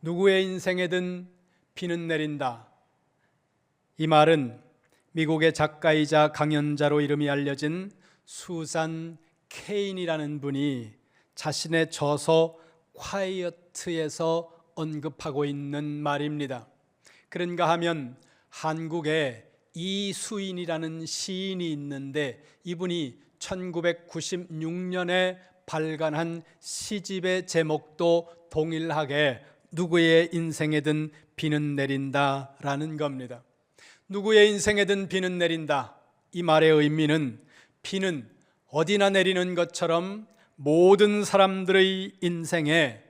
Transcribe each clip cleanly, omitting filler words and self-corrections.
누구의 인생에든 비는 내린다. 이 말은 미국의 작가이자 강연자로 이름이 알려진 수산 케인이라는 분이 자신의 저서 콰이어트에서 언급하고 있는 말입니다. 그런가 하면 한국에 이수인이라는 시인이 있는데 이분이 1996년에 발간한 시집의 제목도 동일하게 누구의 인생에든 비는 내린다라는 겁니다. 누구의 인생에든 비는 내린다. 이 말의 의미는 비는 어디나 내리는 것처럼 모든 사람들의 인생에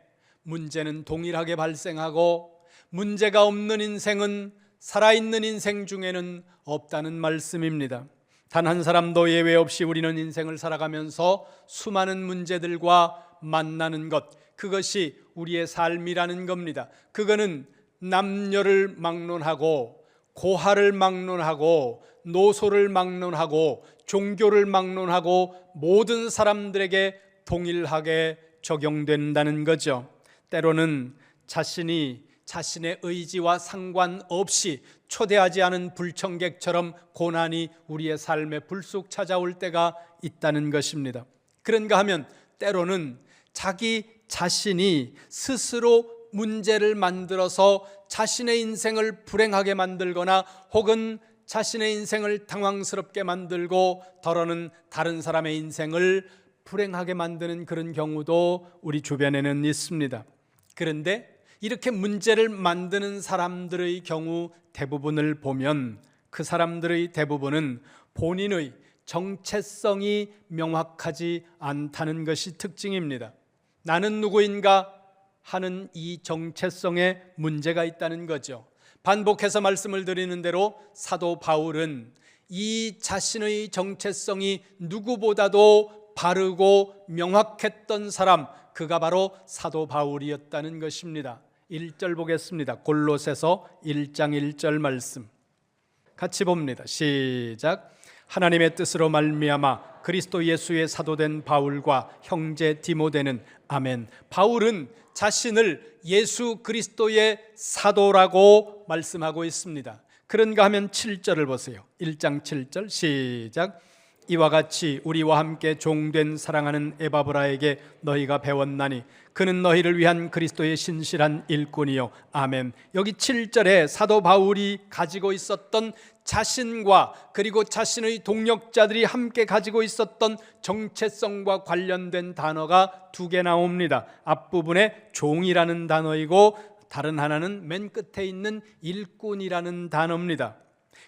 문제는 동일하게 발생하고 문제가 없는 인생은 살아있는 인생 중에는 없다는 말씀입니다. 단 한 사람도 예외 없이 우리는 인생을 살아가면서 수많은 문제들과 만나는 것, 그것이 우리의 삶이라는 겁니다. 그거는 남녀를 막론하고 고하를 막론하고 노소를 막론하고 종교를 막론하고 모든 사람들에게 동일하게 적용된다는 거죠. 때로는 자신의 의지와 상관없이 초대하지 않은 불청객처럼 고난이 우리의 삶에 불쑥 찾아올 때가 있다는 것입니다. 그런가 하면 때로는 자기 자신이 스스로 문제를 만들어서 자신의 인생을 불행하게 만들거나 혹은 자신의 인생을 당황스럽게 만들고 더러는 다른 사람의 인생을 불행하게 만드는 그런 경우도 우리 주변에는 있습니다. 그런데 이렇게 문제를 만드는 사람들의 경우 대부분을 보면 그 사람들의 대부분은 본인의 정체성이 명확하지 않다는 것이 특징입니다. 나는 누구인가 하는 이 정체성에 문제가 있다는 거죠. 반복해서 말씀을 드리는 대로 사도 바울은 이 자신의 정체성이 누구보다도 바르고 명확했던 사람, 그가 바로 사도 바울이었다는 것입니다. 1절 보겠습니다. 골로새서 1장 1절 말씀 같이 봅니다. 시작. 하나님의 뜻으로 말미암아 그리스도 예수의 사도된 바울과 형제 디모데는 아멘. 바울은 자신을 예수 그리스도의 사도라고 말씀하고 있습니다. 그런가 하면 7절을 보세요. 1장 7절 시작. 이와 같이 우리와 함께 종된 사랑하는 에바브라에게 너희가 배웠나니 그는 너희를 위한 그리스도의 신실한 일꾼이요. 아멘. 여기 7절에 사도 바울이 가지고 있었던 자신과 그리고 자신의 동력자들이 함께 가지고 있었던 정체성과 관련된 단어가 두 개 나옵니다. 앞부분에 종이라는 단어이고 다른 하나는 맨 끝에 있는 일꾼이라는 단어입니다.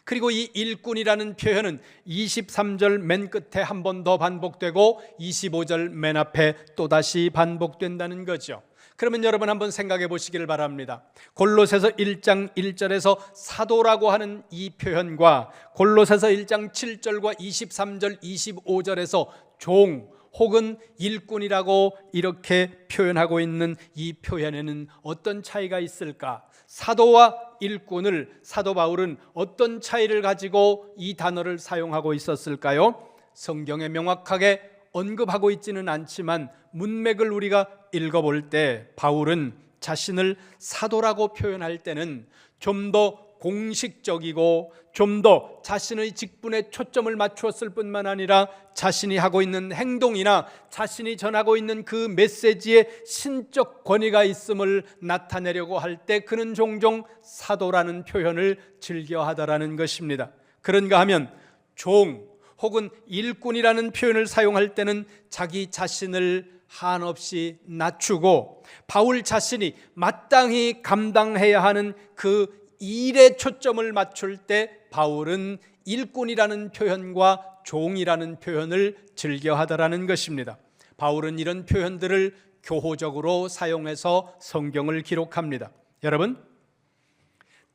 그리고 이 일꾼이라는 표현은 23절 맨 끝에 한 번 더 반복되고 25절 맨 앞에 또다시 반복된다는 거죠. 그러면 여러분 한번 생각해 보시기를 바랍니다. 골로새서 1장 1절에서 사도라고 하는 이 표현과 골로새서 1장 7절과 23절 25절에서 종 혹은 일꾼이라고 이렇게 표현하고 있는 이 표현에는 어떤 차이가 있을까? 사도와 일꾼을 사도 바울은 어떤 차이를 가지고 이 단어를 사용하고 있었을까요? 성경에 명확하게 언급하고 있지는 않지만 문맥을 우리가 읽어볼 때 바울은 자신을 사도라고 표현할 때는 좀 더 공식적이고 좀 더 자신의 직분에 초점을 맞추었을 뿐만 아니라 자신이 하고 있는 행동이나 자신이 전하고 있는 그 메시지에 신적 권위가 있음을 나타내려고 할 때 그는 종종 사도라는 표현을 즐겨하더라는 것입니다. 그런가 하면 종 혹은 일꾼이라는 표현을 사용할 때는 자기 자신을 한없이 낮추고 바울 자신이 마땅히 감당해야 하는 그 일에 초점을 맞출 때 바울은 일꾼이라는 표현과 종이라는 표현을 즐겨하더라는 것입니다. 바울은 이런 표현들을 교호적으로 사용해서 성경을 기록합니다. 여러분,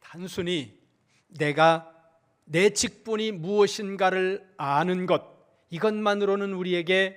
단순히 내가 내 직분이 무엇인가를 아는 것, 이것만으로는 우리에게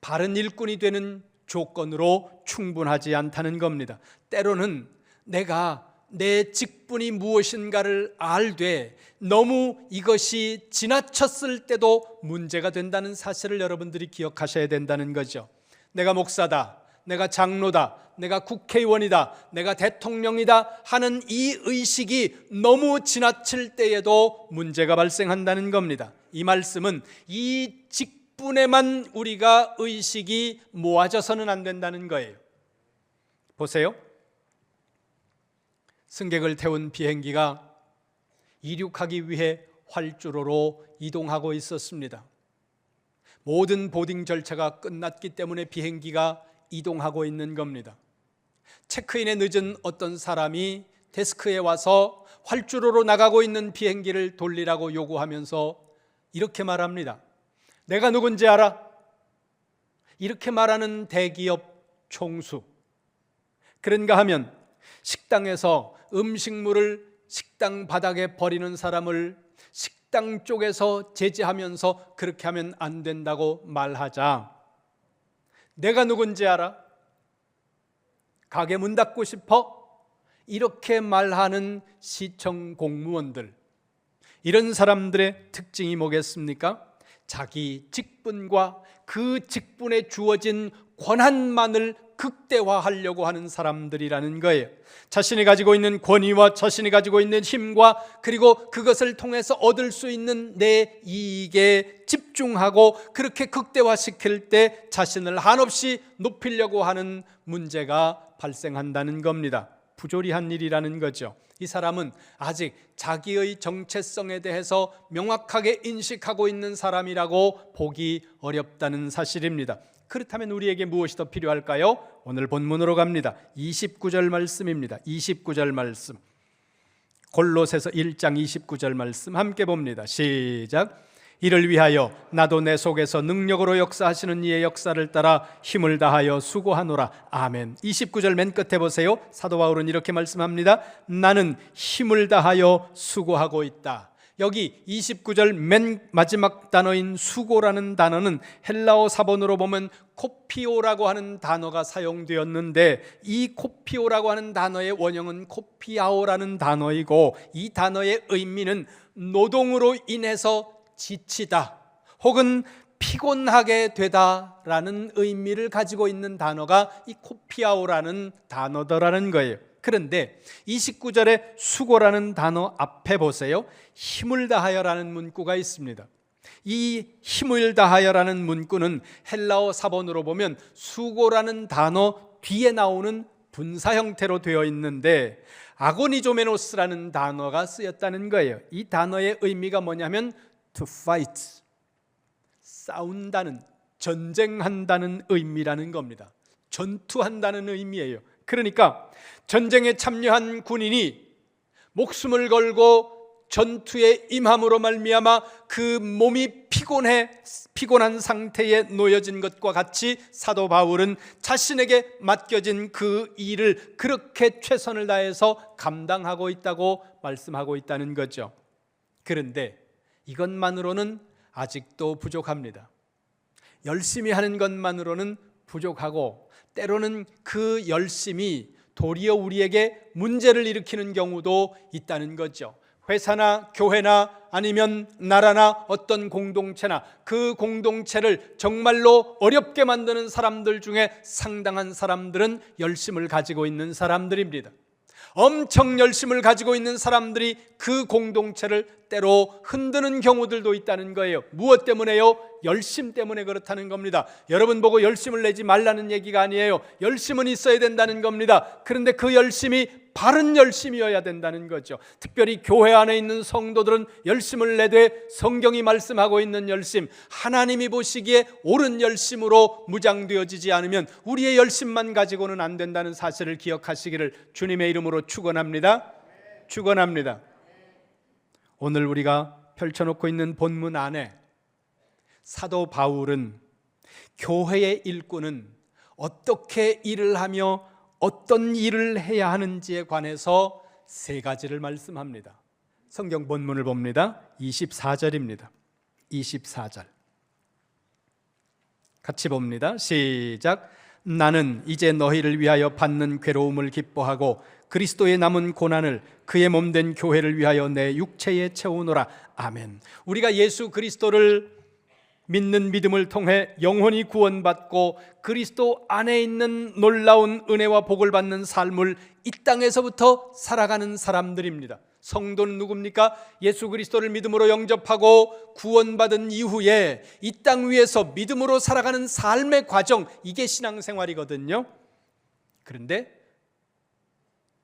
바른 일꾼이 되는 조건으로 충분하지 않다는 겁니다. 때로는 내가 내 직분이 무엇인가를 알되 너무 이것이 지나쳤을 때도 문제가 된다는 사실을 여러분들이 기억하셔야 된다는 거죠. 내가 목사다, 내가 장로다, 내가 국회의원이다, 내가 대통령이다 하는 이 의식이 너무 지나칠 때에도 문제가 발생한다는 겁니다. 이 말씀은 이 직분에만 우리가 의식이 모아져서는 안 된다는 거예요. 보세요. 승객을 태운 비행기가 이륙하기 위해 활주로로 이동하고 있었습니다. 모든 보딩 절차가 끝났기 때문에 비행기가 이동하고 있는 겁니다. 체크인에 늦은 어떤 사람이 데스크에 와서 활주로로 나가고 있는 비행기를 돌리라고 요구하면서 이렇게 말합니다. 내가 누군지 알아? 이렇게 말하는 대기업 총수. 그런가 하면 식당에서 음식물을 식당 바닥에 버리는 사람을 식당 쪽에서 제지하면서 그렇게 하면 안 된다고 말하자. 내가 누군지 알아? 가게 문 닫고 싶어? 이렇게 말하는 시청 공무원들. 이런 사람들의 특징이 뭐겠습니까? 자기 직분과 그 직분에 주어진 권한만을 극대화하려고 하는 사람들이라는 거예요. 자신이 가지고 있는 권위와 자신이 가지고 있는 힘과 그리고 그것을 통해서 얻을 수 있는 내 이익에 집중하고 그렇게 극대화시킬 때 자신을 한없이 높이려고 하는 문제가 발생한다는 겁니다. 부조리한 일이라는 거죠. 이 사람은 아직 자기의 정체성에 대해서 명확하게 인식하고 있는 사람이라고 보기 어렵다는 사실입니다. 그렇다면 우리에게 무엇이 더 필요할까요? 오늘 본문으로 갑니다. 29절 말씀입니다. 29절 말씀, 골로새서 1장 29절 말씀 함께 봅니다. 시작. 이를 위하여 나도 내 속에서 능력으로 역사하시는 이의 역사를 따라 힘을 다하여 수고하노라. 아멘. 29절 맨 끝에 보세요. 사도 바울은 이렇게 말씀합니다. 나는 힘을 다하여 수고하고 있다. 여기 29절 맨 마지막 단어인 수고라는 단어는 헬라어 사본으로 보면 코피오라고 하는 단어가 사용되었는데 이 코피오라고 하는 단어의 원형은 코피아오라는 단어이고 이 단어의 의미는 노동으로 인해서 지치다 혹은 피곤하게 되다라는 의미를 가지고 있는 단어가 이 코피아오라는 단어더라는 거예요. 그런데 29절에 수고라는 단어 앞에 보세요. 힘을 다하여라는 문구가 있습니다. 이 힘을 다하여라는 문구는 헬라어 사본으로 보면 수고라는 단어 뒤에 나오는 분사 형태로 되어 있는데 아고니조메노스라는 단어가 쓰였다는 거예요. 이 단어의 의미가 뭐냐면 to fight, 싸운다는, 전쟁한다는 의미라는 겁니다. 전투한다는 의미예요. 그러니까 전쟁에 참여한 군인이 목숨을 걸고 전투에 임함으로 말미암아 그 몸이 피곤한 상태에 놓여진 것과 같이 사도 바울은 자신에게 맡겨진 그 일을 그렇게 최선을 다해서 감당하고 있다고 말씀하고 있다는 거죠. 그런데 이것만으로는 아직도 부족합니다. 열심히 하는 것만으로는 부족하고 때로는 그 열심이 도리어 우리에게 문제를 일으키는 경우도 있다는 거죠. 회사나 교회나 아니면 나라나 어떤 공동체나 그 공동체를 정말로 어렵게 만드는 사람들 중에 상당한 사람들은 열심을 가지고 있는 사람들입니다. 엄청 열심을 가지고 있는 사람들이 그 공동체를 때로 흔드는 경우들도 있다는 거예요. 무엇 때문에요? 열심 때문에 그렇다는 겁니다. 여러분 보고 열심을 내지 말라는 얘기가 아니에요. 열심은 있어야 된다는 겁니다. 그런데 그 열심이 바른 열심이어야 된다는 거죠. 특별히 교회 안에 있는 성도들은 열심을 내되 성경이 말씀하고 있는 열심, 하나님이 보시기에 옳은 열심으로 무장되어지지 않으면 우리의 열심만 가지고는 안 된다는 사실을 기억하시기를 주님의 이름으로 축원합니다. 축원합니다. 오늘 우리가 펼쳐놓고 있는 본문 안에 사도 바울은 교회의 일꾼은 어떻게 일을 하며 어떤 일을 해야 하는지에 관해서 세 가지를 말씀합니다. 성경 본문을 봅니다. 24절입니다. 24절 같이 봅니다. 시작. 나는 이제 너희를 위하여 받는 괴로움을 기뻐하고 그리스도의 남은 고난을 그의 몸된 교회를 위하여 내 육체에 채우노라. 아멘. 우리가 예수 그리스도를 믿는 믿음을 통해 영혼이 구원받고 그리스도 안에 있는 놀라운 은혜와 복을 받는 삶을 이 땅에서부터 살아가는 사람들입니다. 성도는 누굽니까? 예수 그리스도를 믿음으로 영접하고 구원받은 이후에 이 땅 위에서 믿음으로 살아가는 삶의 과정, 이게 신앙생활이거든요. 그런데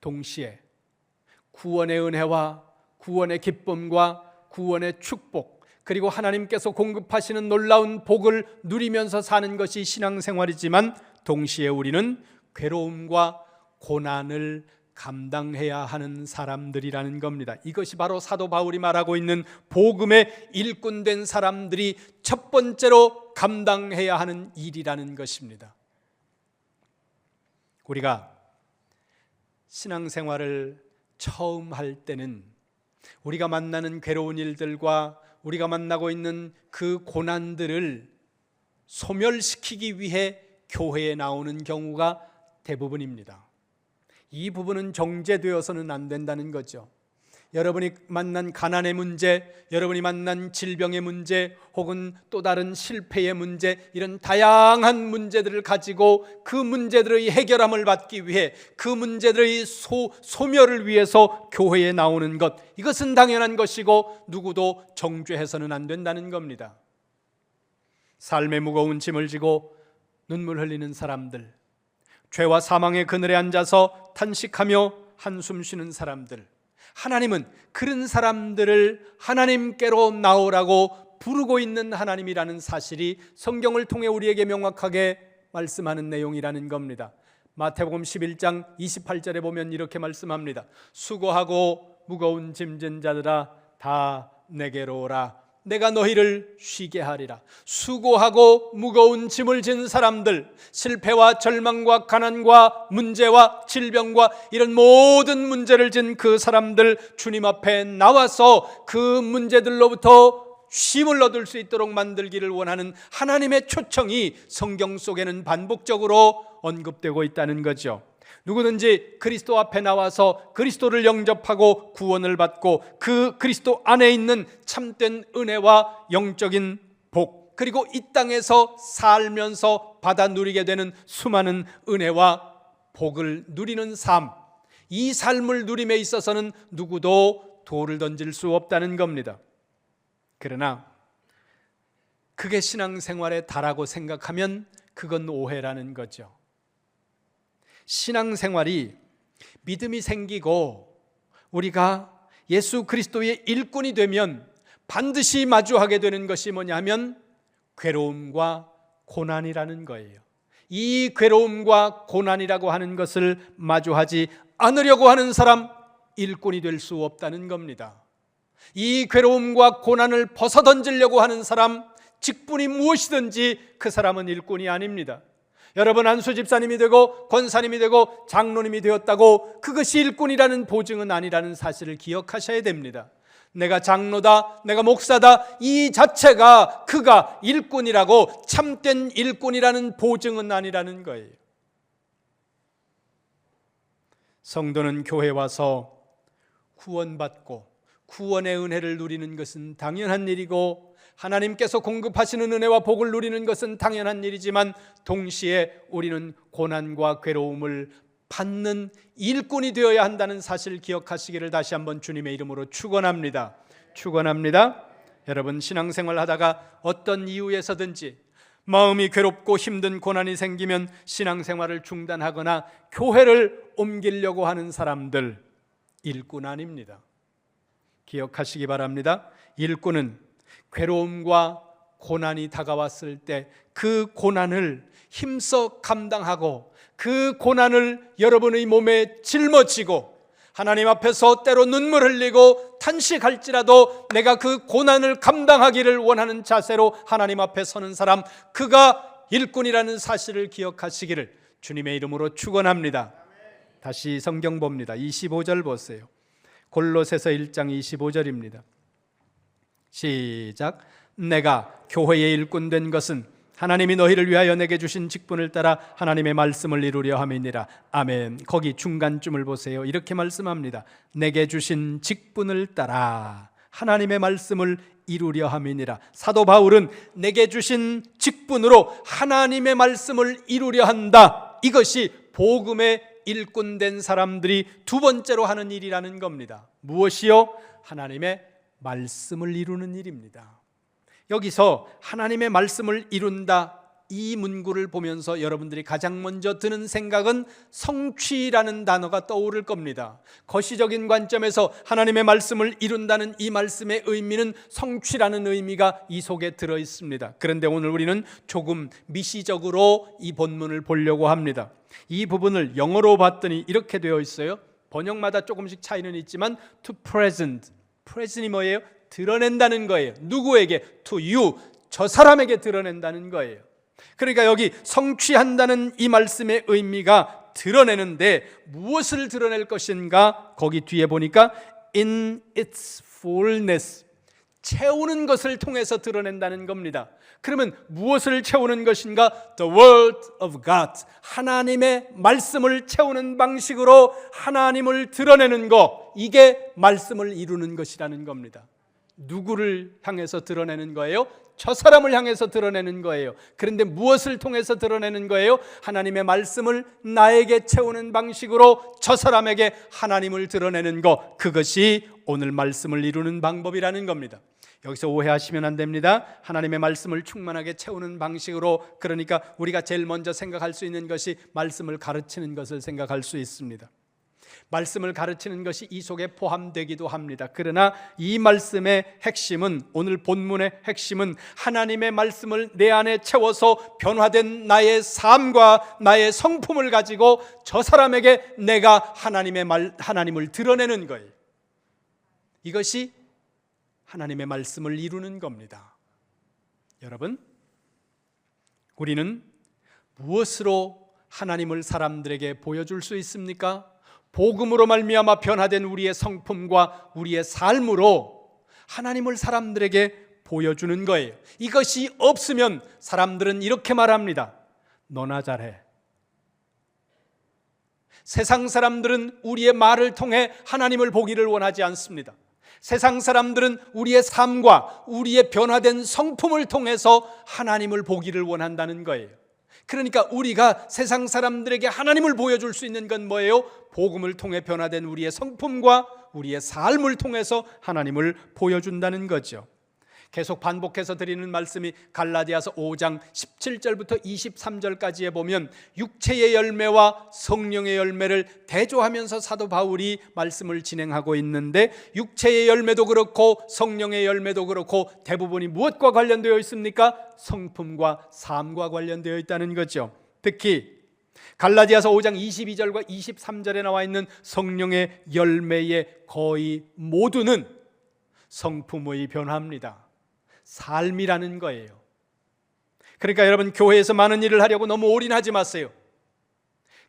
동시에 구원의 은혜와 구원의 기쁨과 구원의 축복, 그리고 하나님께서 공급하시는 놀라운 복을 누리면서 사는 것이 신앙생활이지만, 동시에 우리는 괴로움과 고난을 감당해야 하는 사람들이라는 겁니다. 이것이 바로 사도 바울이 말하고 있는 복음의 일꾼된 사람들이 첫 번째로 감당해야 하는 일이라는 것입니다. 우리가 신앙생활을 처음 할 때는 우리가 만나는 괴로운 일들과 우리가 만나고 있는 그 고난들을 소멸시키기 위해 교회에 나오는 경우가 대부분입니다. 이 부분은 정죄되어서는 안 된다는 거죠. 여러분이 만난 가난의 문제, 여러분이 만난 질병의 문제, 혹은 또 다른 실패의 문제, 이런 다양한 문제들을 가지고 그 문제들의 해결함을 받기 위해, 그 문제들의 소멸을 위해서 교회에 나오는 것, 이것은 당연한 것이고 누구도 정죄해서는 안 된다는 겁니다. 삶의 무거운 짐을 지고 눈물 흘리는 사람들, 죄와 사망의 그늘에 앉아서 탄식하며 한숨 쉬는 사람들, 하나님은 그런 사람들을 하나님께로 나오라고 부르고 있는 하나님이라는 사실이 성경을 통해 우리에게 명확하게 말씀하는 내용이라는 겁니다. 마태복음 11장 28절에 보면 이렇게 말씀합니다. 수고하고 무거운 짐진 자들아 다 내게로 오라. 내가 너희를 쉬게 하리라. 수고하고 무거운 짐을 진 사람들, 실패와 절망과 가난과 문제와 질병과 이런 모든 문제를 진 그 사람들, 주님 앞에 나와서 그 문제들로부터 쉼을 얻을 수 있도록 만들기를 원하는 하나님의 초청이 성경 속에는 반복적으로 언급되고 있다는 거죠. 누구든지 그리스도 앞에 나와서 그리스도를 영접하고 구원을 받고 그 그리스도 안에 있는 참된 은혜와 영적인 복, 그리고 이 땅에서 살면서 받아 누리게 되는 수많은 은혜와 복을 누리는 삶, 이 삶을 누림에 있어서는 누구도 돌을 던질 수 없다는 겁니다. 그러나 그게 신앙생활에 다라고 생각하면 그건 오해라는 거죠. 신앙생활이 믿음이 생기고 우리가 예수 그리스도의 일꾼이 되면 반드시 마주하게 되는 것이 뭐냐면 괴로움과 고난이라는 거예요. 이 괴로움과 고난이라고 하는 것을 마주하지 않으려고 하는 사람, 일꾼이 될 수 없다는 겁니다. 이 괴로움과 고난을 벗어던지려고 하는 사람, 직분이 무엇이든지 그 사람은 일꾼이 아닙니다. 여러분, 안수 집사님이 되고 권사님이 되고 장로님이 되었다고 그것이 일꾼이라는 보증은 아니라는 사실을 기억하셔야 됩니다. 내가 장로다, 내가 목사다, 이 자체가 그가 일꾼이라고, 참된 일꾼이라는 보증은 아니라는 거예요. 성도는 교회에 와서 구원받고 구원의 은혜를 누리는 것은 당연한 일이고, 하나님께서 공급하시는 은혜와 복을 누리는 것은 당연한 일이지만, 동시에 우리는 고난과 괴로움을 받는 일꾼이 되어야 한다는 사실을 기억하시기를 다시 한번 주님의 이름으로 축원합니다. 축원합니다. 여러분, 신앙생활 하다가 어떤 이유에서든지 마음이 괴롭고 힘든 고난이 생기면 신앙생활을 중단하거나 교회를 옮기려고 하는 사람들, 일꾼 아닙니다. 기억하시기 바랍니다. 일꾼은 괴로움과 고난이 다가왔을 때 그 고난을 힘써 감당하고 그 고난을 여러분의 몸에 짊어지고 하나님 앞에서 때로 눈물 흘리고 탄식할지라도 내가 그 고난을 감당하기를 원하는 자세로 하나님 앞에 서는 사람, 그가 일꾼이라는 사실을 기억하시기를 주님의 이름으로 축원합니다. 다시 성경 봅니다. 25절 보세요. 골로새서 1장 25절입니다. 시작. 내가 교회의 일꾼 된 것은 하나님이 너희를 위하여 내게 주신 직분을 따라 하나님의 말씀을 이루려 함이니라. 아멘. 거기 중간쯤을 보세요. 이렇게 말씀합니다. 내게 주신 직분을 따라 하나님의 말씀을 이루려 함이니라. 사도 바울은 내게 주신 직분으로 하나님의 말씀을 이루려 한다. 이것이 복음의 일꾼된 사람들이 두 번째로 하는 일이라는 겁니다. 무엇이요? 하나님의 말씀을 이루는 일입니다. 여기서 하나님의 말씀을 이룬다, 이 문구를 보면서 여러분들이 가장 먼저 드는 생각은 성취라는 단어가 떠오를 겁니다. 거시적인 관점에서 하나님의 말씀을 이룬다는 이 말씀의 의미는 성취라는 의미가 이 속에 들어 있습니다. 그런데 오늘 우리는 조금 미시적으로 이 본문을 보려고 합니다. 이 부분을 영어로 봤더니 이렇게 되어 있어요. 번역마다 조금씩 차이는 있지만 to present, present이 뭐예요? 드러낸다는 거예요. 누구에게? to you, 저 사람에게 드러낸다는 거예요. 그러니까 여기 성취한다는 이 말씀의 의미가 드러내는데 무엇을 드러낼 것인가? 거기 뒤에 보니까 in its fullness, 채우는 것을 통해서 드러낸다는 겁니다. 그러면 무엇을 채우는 것인가? The word of God, 하나님의 말씀을 채우는 방식으로 하나님을 드러내는 것, 이게 말씀을 이루는 것이라는 겁니다. 누구를 향해서 드러내는 거예요? 저 사람을 향해서 드러내는 거예요. 그런데 무엇을 통해서 드러내는 거예요? 하나님의 말씀을 나에게 채우는 방식으로 저 사람에게 하나님을 드러내는 것, 그것이 오늘 말씀을 이루는 방법이라는 겁니다. 여기서 오해하시면 안 됩니다. 하나님의 말씀을 충만하게 채우는 방식으로, 그러니까 우리가 제일 먼저 생각할 수 있는 것이 말씀을 가르치는 것을 생각할 수 있습니다. 말씀을 가르치는 것이 이 속에 포함되기도 합니다. 그러나 이 말씀의 핵심은, 오늘 본문의 핵심은 하나님의 말씀을 내 안에 채워서 변화된 나의 삶과 나의 성품을 가지고 저 사람에게 내가 하나님을 드러내는 거예요. 이것이 하나님의 말씀을 이루는 겁니다. 여러분, 우리는 무엇으로 하나님을 사람들에게 보여줄 수 있습니까? 복음으로 말미암아 변화된 우리의 성품과 우리의 삶으로 하나님을 사람들에게 보여주는 거예요. 이것이 없으면 사람들은 이렇게 말합니다. 너나 잘해. 세상 사람들은 우리의 말을 통해 하나님을 보기를 원하지 않습니다. 세상 사람들은 우리의 삶과 우리의 변화된 성품을 통해서 하나님을 보기를 원한다는 거예요. 그러니까 우리가 세상 사람들에게 하나님을 보여줄 수 있는 건 뭐예요? 복음을 통해 변화된 우리의 성품과 우리의 삶을 통해서 하나님을 보여준다는 거죠. 계속 반복해서 드리는 말씀이 갈라디아서 5장 17절부터 23절까지에 보면 육체의 열매와 성령의 열매를 대조하면서 사도 바울이 말씀을 진행하고 있는데, 육체의 열매도 그렇고 성령의 열매도 그렇고 대부분이 무엇과 관련되어 있습니까? 성품과 삶과 관련되어 있다는 거죠. 특히 갈라디아서 5장 22절과 23절에 나와 있는 성령의 열매의 거의 모두는 성품의 변화입니다. 삶이라는 거예요. 그러니까 여러분, 교회에서 많은 일을 하려고 너무 올인하지 마세요.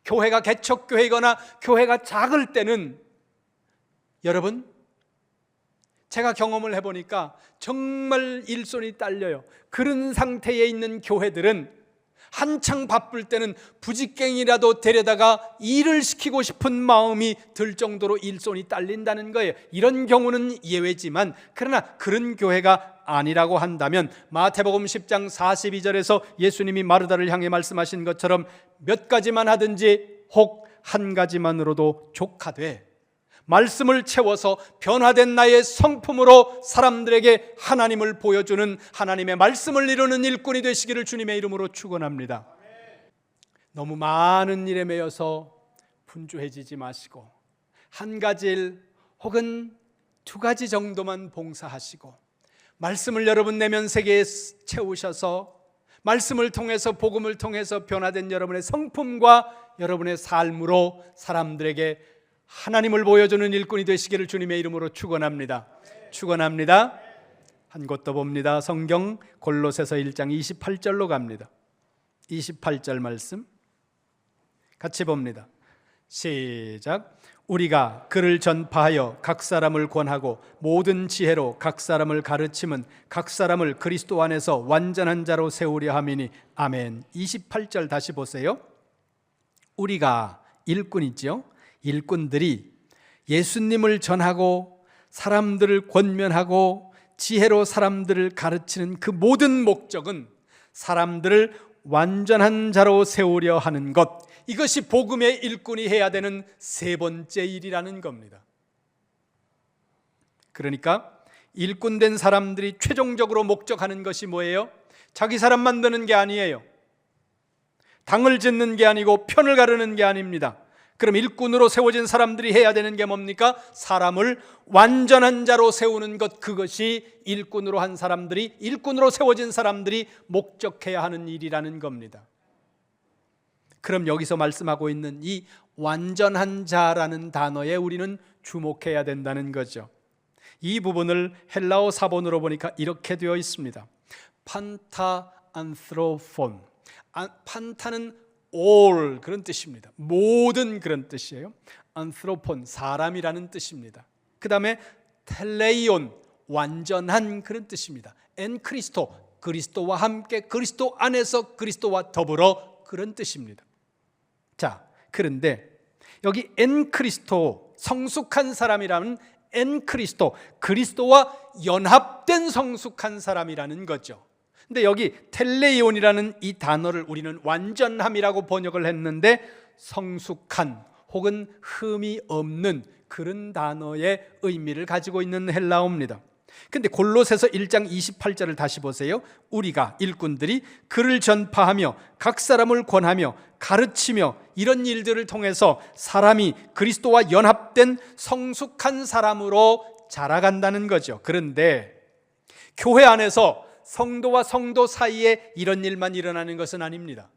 교회가 개척교회거나 교회가 작을 때는, 여러분, 제가 경험을 해보니까 정말 일손이 딸려요. 그런 상태에 있는 교회들은 한창 바쁠 때는 부직갱이라도 데려다가 일을 시키고 싶은 마음이 들 정도로 일손이 딸린다는 거예요. 이런 경우는 예외지만, 그러나 그런 교회가 아니라고 한다면 마태복음 10장 42절에서 예수님이 마르다를 향해 말씀하신 것처럼 몇 가지만 하든지 혹 한 가지만으로도 족하되 말씀을 채워서 변화된 나의 성품으로 사람들에게 하나님을 보여주는, 하나님의 말씀을 이루는 일꾼이 되시기를 주님의 이름으로 축원합니다. 너무 많은 일에 매여서 분주해지지 마시고 한 가지 일 혹은 두 가지 정도만 봉사하시고 말씀을 여러분 내면 세계에 채우셔서 말씀을 통해서, 복음을 통해서 변화된 여러분의 성품과 여러분의 삶으로 사람들에게 하나님을 보여주는 일꾼이 되시기를 주님의 이름으로 축원합니다. 축원합니다. 한 곳 더 봅니다. 성경 골로새서 1장 28절로 갑니다. 28절 말씀 같이 봅니다. 시작. 우리가 그를 전파하여 각 사람을 권하고 모든 지혜로 각 사람을 가르침은 각 사람을 그리스도 안에서 완전한 자로 세우려 함이니 아멘. 28절 다시 보세요. 우리가 일꾼이죠. 일꾼들이 예수님을 전하고 사람들을 권면하고 지혜로 사람들을 가르치는 그 모든 목적은 사람들을 완전한 자로 세우려 하는 것, 이것이 복음의 일꾼이 해야 되는 세 번째 일이라는 겁니다. 그러니까 일꾼된 사람들이 최종적으로 목적하는 것이 뭐예요? 자기 사람 만드는 게 아니에요. 당을 짓는 게 아니고 편을 가르는 게 아닙니다. 그럼 일꾼으로 세워진 사람들이 해야 되는 게 뭡니까? 사람을 완전한 자로 세우는 것, 그것이 일꾼으로 세워진 사람들이 목적해야 하는 일이라는 겁니다. 그럼 여기서 말씀하고 있는 이 완전한 자라는 단어에 우리는 주목해야 된다는 거죠. 이 부분을 헬라어 사본으로 보니까 이렇게 되어 있습니다. 판타 안트로폰. 판타는 all 그런 뜻입니다. 모든 그런 뜻이에요. 안트로폰, 사람이라는 뜻입니다. 그 다음에 텔레이온, 완전한 그런 뜻입니다. 엔 크리스토, 그리스도와 함께, 그리스도 안에서, 그리스도와 더불어, 그런 뜻입니다. 자, 그런데 여기 엔 크리스토, 성숙한 사람이라는 엔 크리스토, 그리스도와 연합된 성숙한 사람이라는 거죠. 근데 여기 텔레이온이라는 이 단어를 우리는 완전함이라고 번역을 했는데 성숙한 혹은 흠이 없는 그런 단어의 의미를 가지고 있는 헬라어입니다. 근데 골로새서 1장 28절을 다시 보세요. 우리가 일꾼들이 글을 전파하며 각 사람을 권하며 가르치며 이런 일들을 통해서 사람이 그리스도와 연합된 성숙한 사람으로 자라간다는 거죠. 그런데 교회 안에서 성도와 성도 사이에 이런 일만 일어나는 것은 아닙니다.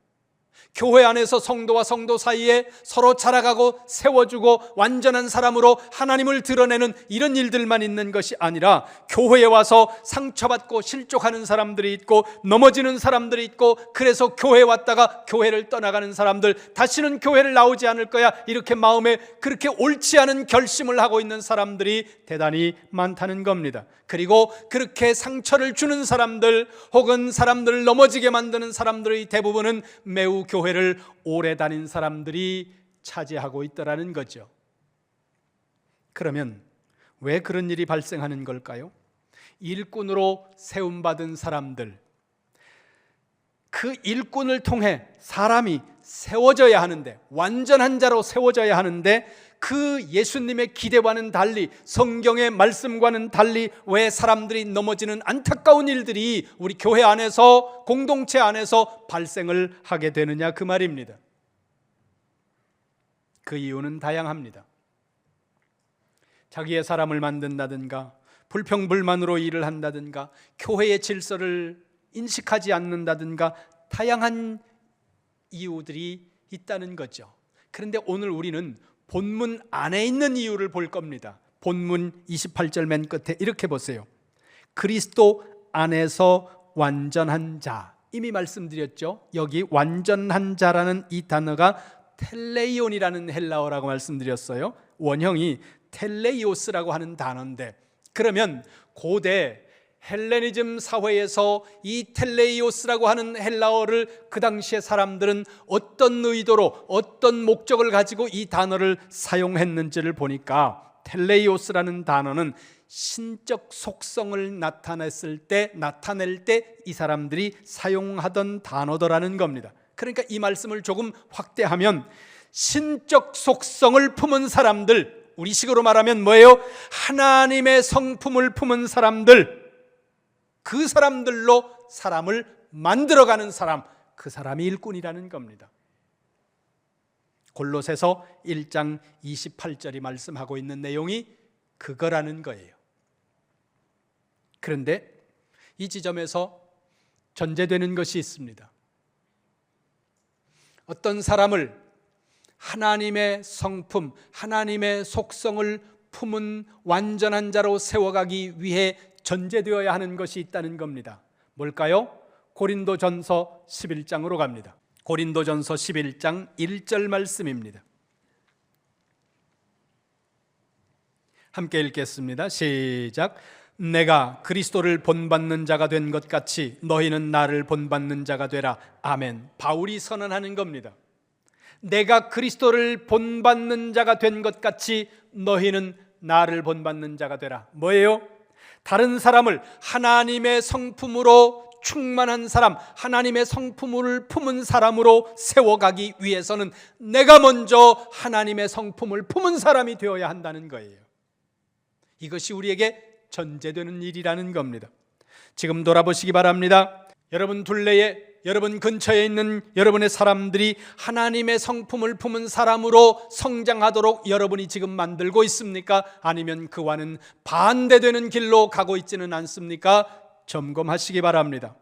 교회 안에서 성도와 성도 사이에 서로 자라가고 세워주고 완전한 사람으로 하나님을 드러내는 이런 일들만 있는 것이 아니라 교회에 와서 상처받고 실족하는 사람들이 있고 넘어지는 사람들이 있고 그래서 교회에 왔다가 교회를 떠나가는 사람들, 다시는 교회를 나오지 않을 거야 이렇게 마음에 그렇게 옳지 않은 결심을 하고 있는 사람들이 대단히 많다는 겁니다. 그리고 그렇게 상처를 주는 사람들 혹은 사람들을 넘어지게 만드는 사람들의 대부분은 매우 교회를 오래 다닌 사람들이 차지하고 있더라는 거죠. 그러면 왜 그런 일이 발생하는 걸까요? 일꾼으로 세움받은 사람들, 그 일꾼을 통해 사람이 세워져야 하는데, 완전한 자로 세워져야 하는데 그 예수님의 기대와는 달리, 성경의 말씀과는 달리 왜 사람들이 넘어지는 안타까운 일들이 우리 교회 안에서, 공동체 안에서 발생을 하게 되느냐 그 말입니다. 그 이유는 다양합니다. 자기의 사람을 만든다든가, 불평불만으로 일을 한다든가, 교회의 질서를 인식하지 않는다든가, 다양한 이유들이 있다는 거죠. 그런데 오늘 우리는 본문 안에 있는 이유를 볼 겁니다. 본문 28절 맨 끝에 이렇게 보세요. 그리스도 안에서 완전한 자. 이미 말씀드렸죠. 여기 완전한 자라는 이 단어가 텔레이온이라는 헬라어라고 말씀드렸어요. 원형이 텔레이오스라고 하는 단어인데, 그러면 고대 헬레니즘 사회에서 이 텔레이오스라고 하는 헬라어를 그 당시의 사람들은 어떤 의도로, 어떤 목적을 가지고 이 단어를 사용했는지를 보니까 텔레이오스라는 단어는 신적 속성을 나타낼 때 이 사람들이 사용하던 단어더라는 겁니다. 그러니까 이 말씀을 조금 확대하면 신적 속성을 품은 사람들, 우리식으로 말하면 뭐예요? 하나님의 성품을 품은 사람들, 그 사람들로 사람을 만들어가는 사람, 그 사람이 일꾼이라는 겁니다. 골로새서 1장 28절이 말씀하고 있는 내용이 그거라는 거예요. 그런데 이 지점에서 전제되는 것이 있습니다. 어떤 사람을 하나님의 성품, 하나님의 속성을 품은 완전한 자로 세워가기 위해 전제되어야 하는 것이 있다는 겁니다. 뭘까요? 고린도전서 11장으로 갑니다. 고린도전서 11장 1절 말씀입니다. 함께 읽겠습니다. 시작. 내가 그리스도를 본받는 자가 된 것 같이 너희는 나를 본받는 자가 되라. 아멘. 바울이 선언하는 겁니다. 내가 그리스도를 본받는 자가 된 것 같이 너희는 나를 본받는 자가 되라. 뭐예요? 다른 사람을 하나님의 성품으로 충만한 사람, 하나님의 성품을 품은 사람으로 세워가기 위해서는 내가 먼저 하나님의 성품을 품은 사람이 되어야 한다는 거예요. 이것이 우리에게 전제되는 일이라는 겁니다. 지금 돌아보시기 바랍니다. 여러분 둘레에, 여러분 근처에 있는 여러분의 사람들이 하나님의 성품을 품은 사람으로 성장하도록 여러분이 지금 만들고 있습니까? 아니면 그와는 반대되는 길로 가고 있지는 않습니까? 점검하시기 바랍니다.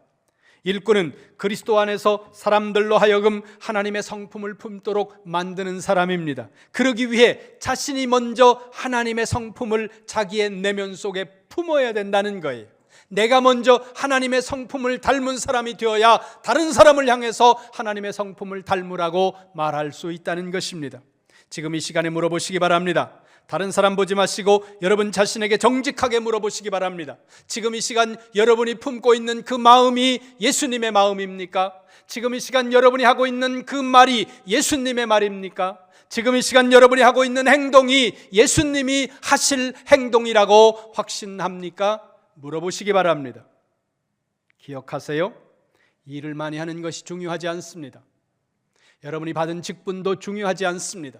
일꾼은 그리스도 안에서 사람들로 하여금 하나님의 성품을 품도록 만드는 사람입니다. 그러기 위해 자신이 먼저 하나님의 성품을 자기의 내면 속에 품어야 된다는 거예요. 내가 먼저 하나님의 성품을 닮은 사람이 되어야 다른 사람을 향해서 하나님의 성품을 닮으라고 말할 수 있다는 것입니다. 지금 이 시간에 물어보시기 바랍니다. 다른 사람 보지 마시고 여러분 자신에게 정직하게 물어보시기 바랍니다. 지금 이 시간 여러분이 품고 있는 그 마음이 예수님의 마음입니까? 지금 이 시간 여러분이 하고 있는 그 말이 예수님의 말입니까? 지금 이 시간 여러분이 하고 있는 행동이 예수님이 하실 행동이라고 확신합니까? 물어보시기 바랍니다. 기억하세요. 일을 많이 하는 것이 중요하지 않습니다. 여러분이 받은 직분도 중요하지 않습니다.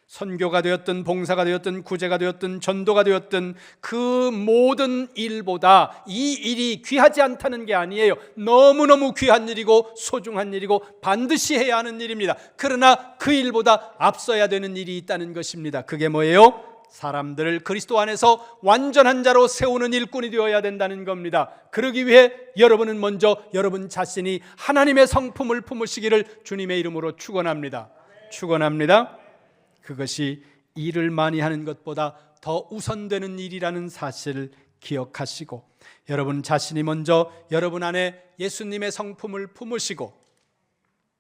선교가 되었든 봉사가 되었든 구제가 되었든 전도가 되었든 그 모든 일보다 이 일이 귀하지 않다는 게 아니에요. 너무너무 귀한 일이고 소중한 일이고 반드시 해야 하는 일입니다. 그러나 그 일보다 앞서야 되는 일이 있다는 것입니다. 그게 뭐예요? 사람들을 그리스도 안에서 완전한 자로 세우는 일꾼이 되어야 된다는 겁니다. 그러기 위해 여러분은 먼저 여러분 자신이 하나님의 성품을 품으시기를 주님의 이름으로 축원합니다. 축원합니다. 그것이 일을 많이 하는 것보다 더 우선되는 일이라는 사실을 기억하시고 여러분 자신이 먼저 여러분 안에 예수님의 성품을 품으시고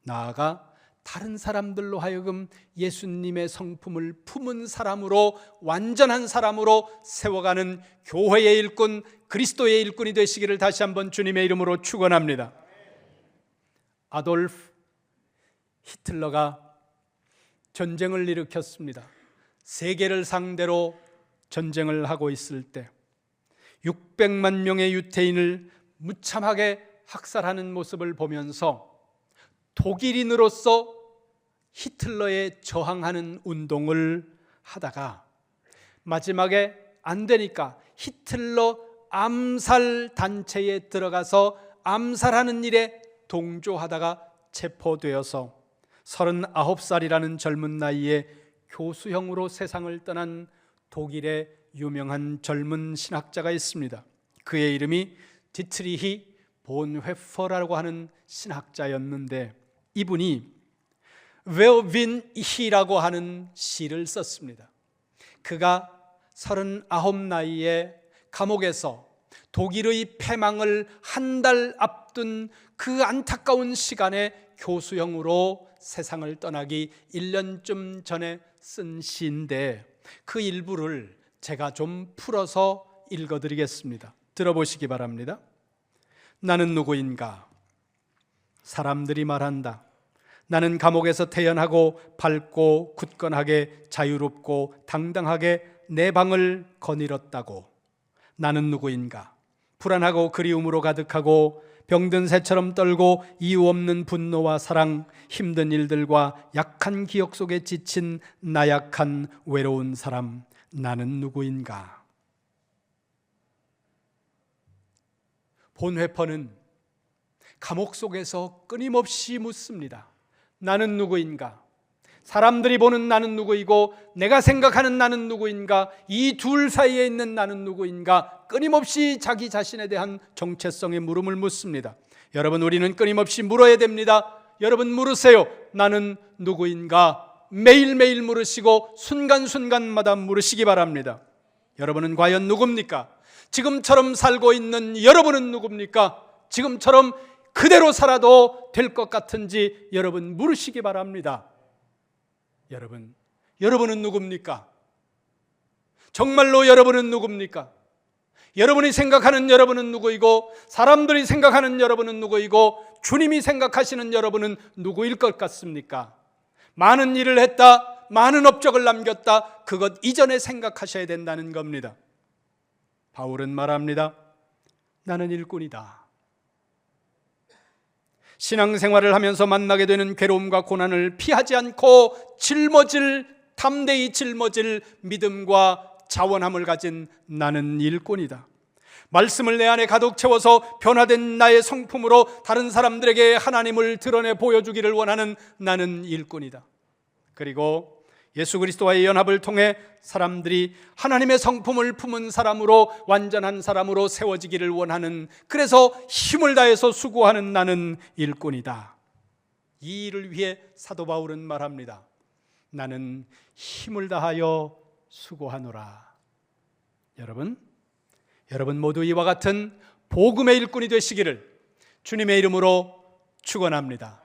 나아가 다른 사람들로 하여금 예수님의 성품을 품은 사람으로 완전한 사람으로 세워가는 교회의 일꾼, 그리스도의 일꾼이 되시기를 다시 한번 주님의 이름으로 축원합니다. 아돌프 히틀러가 전쟁을 일으켰습니다. 세계를 상대로 전쟁을 하고 있을 때 600만 명의 유태인을 무참하게 학살하는 모습을 보면서 독일인으로서 히틀러에 저항하는 운동을 하다가 마지막에 안 되니까 히틀러 암살 단체에 들어가서 암살하는 일에 동조하다가 체포되어서 39살이라는 젊은 나이에 교수형으로 세상을 떠난 독일의 유명한 젊은 신학자가 있습니다. 그의 이름이 디트리히 본회퍼라고 하는 신학자였는데 이분이 웨어윈히라고 하는 시를 썼습니다. 그가 39 나이에 감옥에서 독일의 패망을 한 달 앞둔 그 안타까운 시간에 교수형으로 세상을 떠나기 1년쯤 전에 쓴 시인데 그 일부를 제가 좀 풀어서 읽어드리겠습니다. 들어보시기 바랍니다. 나는 누구인가? 사람들이 말한다. 나는 감옥에서 태어나고 밝고 굳건하게 자유롭고 당당하게 내 방을 거닐었다고. 나는 누구인가? 불안하고 그리움으로 가득하고 병든 새처럼 떨고 이유 없는 분노와 사랑, 힘든 일들과 약한 기억 속에 지친 나약한 외로운 사람, 나는 누구인가? 본회퍼는 감옥 속에서 끊임없이 묻습니다. 나는 누구인가? 사람들이 보는 나는 누구이고 내가 생각하는 나는 누구인가? 이 둘 사이에 있는 나는 누구인가? 끊임없이 자기 자신에 대한 정체성의 물음을 묻습니다. 여러분, 우리는 끊임없이 물어야 됩니다. 여러분 물으세요. 나는 누구인가? 매일매일 물으시고 순간순간마다 물으시기 바랍니다. 여러분은 과연 누굽니까? 지금처럼 살고 있는 여러분은 누굽니까? 지금처럼 그대로 살아도 될 것 같은지 여러분 물으시기 바랍니다. 여러분은 누굽니까? 정말로 여러분은 누굽니까? 여러분이 생각하는 여러분은 누구이고 사람들이 생각하는 여러분은 누구이고 주님이 생각하시는 여러분은 누구일 것 같습니까? 많은 일을 했다, 많은 업적을 남겼다, 그것 이전에 생각하셔야 된다는 겁니다. 바울은 말합니다. 나는 일꾼이다. 신앙생활을 하면서 만나게 되는 괴로움과 고난을 피하지 않고 담대히 짊어질 믿음과 자원함을 가진 나는 일꾼이다. 말씀을 내 안에 가득 채워서 변화된 나의 성품으로 다른 사람들에게 하나님을 드러내 보여주기를 원하는 나는 일꾼이다. 그리고 예수 그리스도와의 연합을 통해 사람들이 하나님의 성품을 품은 사람으로, 완전한 사람으로 세워지기를 원하는, 그래서 힘을 다해서 수고하는 나는 일꾼이다. 이 일을 위해 사도 바울은 말합니다. 나는 힘을 다하여 수고하노라. 여러분 모두 이와 같은 복음의 일꾼이 되시기를 주님의 이름으로 축원합니다.